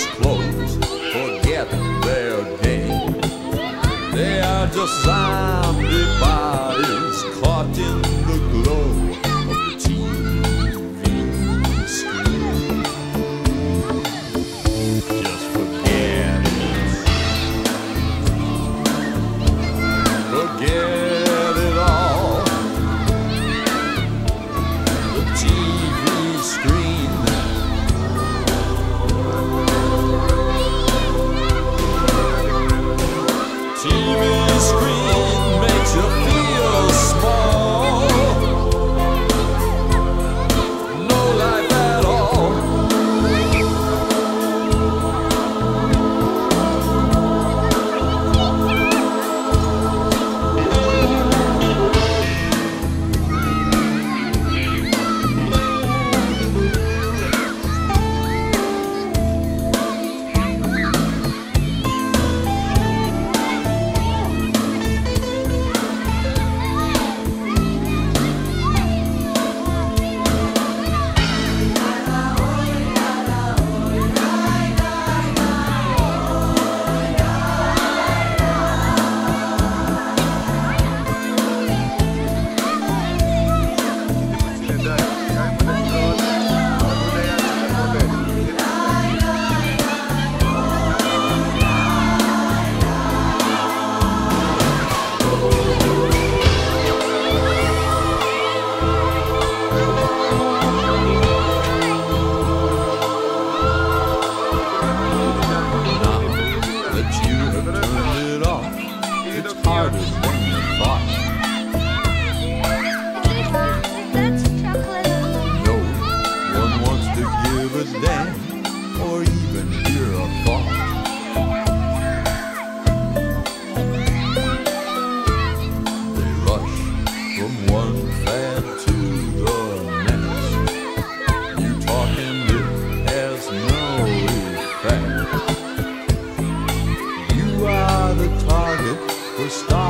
eyes closed, forget their game. They are just zombie bodies caught in the glow of the TV screen. Just forget it. Forget it all. The TV screen. TV screen makes you feel small. No life at all. It's harder than you thought. That's chocolate. No one wants to give a damn or even hear a thought. They rush from one fad to the next. You talk and it has no effect. You are the target for stars.